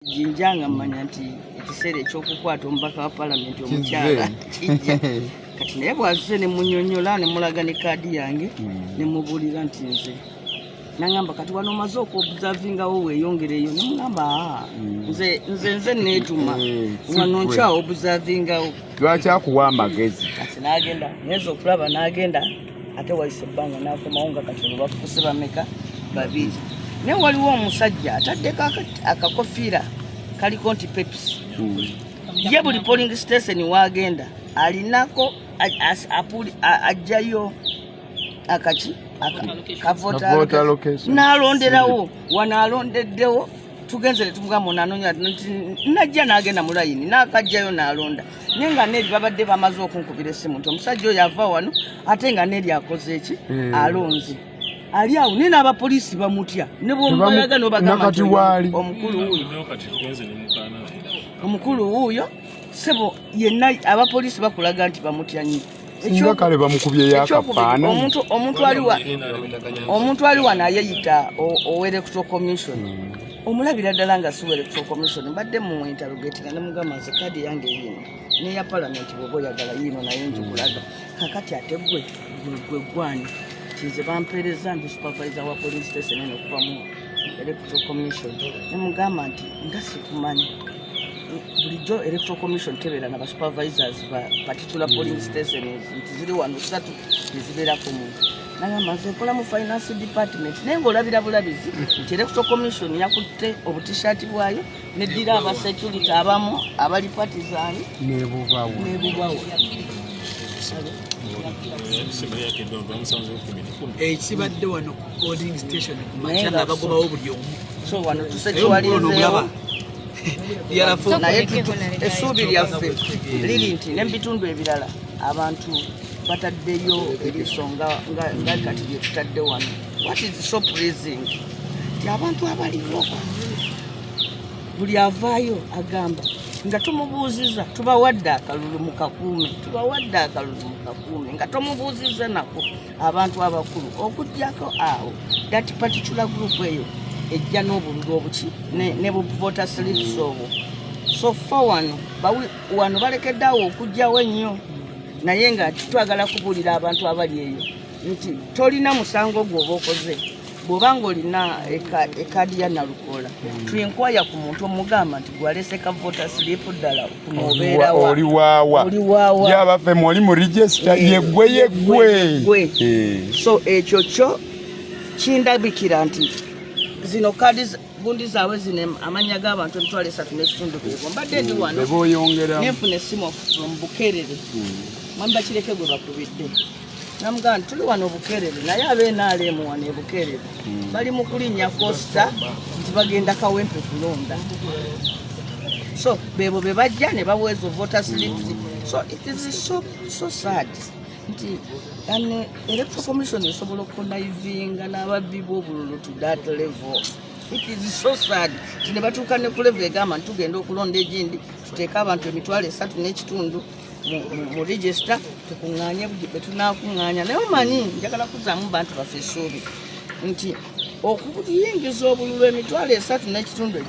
Jinjanga manya nti ekiseera ekyokukwata omubaka wa palamenti omukyala kijja kati naye bwazise ne munyonyola ne mulaga ne kaadi yange ne mubuulira nti nangamba kati wano omaze okuobservingawo weeyongereyo ne mugamba nze neetuma wano nkyawo observingawo lwaki akuwa amagezi kati n'agenda neza okulaba n'agenda ate wayise ebbanga n'akomawo nga kati olwo bafuse bameka babiri naye waliwo omusajja ataddeko akakofiira kaliko nti pepsi ye buli polling station wagenda alinako ajjayo akaki kavota n'alonderawo wano alondeddewo tugenze netumugamba nanoonya najja n'agenda mu layini n'akajjayo n'alonda naye nga neeri babadde bamaze okunkubira essimu nti omusajja oyo ava wano ate nga neeri akoze eki alonze ali awo naye n'abapoliisi bamutya ne bwomubayaga n'obagamba omukulu wuuyo sebo yenna abapoliisi bakulaga nti bamutya nnyo singa kale bamukubye yakafaana omuntu ali wano ayeyita owerectoral commission omulabira ddala nga si electoral commission mbadde mu interrogating nga nemugamba nze kaadi yange yino neya palamenti bwoba oyagala yino naye njikulaga kakati ate gwe gwani kize bampeereza nti supervisor wa police station eno okuva mu electoral commission nemugamba nti nga sikumanyi bulijjo electoral commission tebeera na basupervisors ba particular polling stations nti ziri wano ssatu nezibeerako muntu nagamba nze nkola mu finance department naye ng'olabira bulabizi nti electoral commission yakutte obutishaati bwayo neddira abasecurity abamu abali partizani nebubawo ekibadde wano polling station kumakya nabagobawo buli omu so wano tusekiwalinzeewo naye essuubi lyaffe liri nti n'ebitundu ebirala abantu bataddeyo eriiso nga kati bye tutadde wano what is so pleasing nti abantu abaliwo buli avaayo agamba nga tumubuuziza tubawadde akalulu mu kakuume nga tomubuuziza nako abantu abakulu okugyako awo that particular group eyo ejja n'obululu obuki ne buvota slips obwo so far wano balekedde awo okugjawo ennyo naye nga twagala kubuulira abantu abali eyo nti tolina musango gwoba okoze bw'obanga olina ekaadi ya nalukoola tuinkwaya ku muntu omugamba nti gwalese kavota slip ddala kunobeerawa oliwaawa yabaffe mwoli mu register yeggwe so ekyo kyo kindabikira nti zino kaadi gundi zaabwe zino amanya g'abantu emitwalo 3.5 beebo mbadde ndi wano nenfuna essimu from Bukeerere mwami bakireke gwe bakubidde namugamba nti tuli wano Bukeerere naye ab'NRM wano e Bukeerere bali mu kulinnya Costa nti bagenda Kawempe kulonda so beebo be bajja ne baweeza voter slips so it is so sad nti electoral commission esobola okukonaivinga n'ababbi b'obululu to that level. It is so sad nti ne batuuka ne ku level egamba nti tugenda okulonda egindi tuteeke abantu emitwalo 3.5 mu register tukuŋŋaanye bwe tunaakuŋŋaanya naye omanyi njagala kuzaamu bantu baffe essuubi nti okuyingiza obululu emitwalo 3.5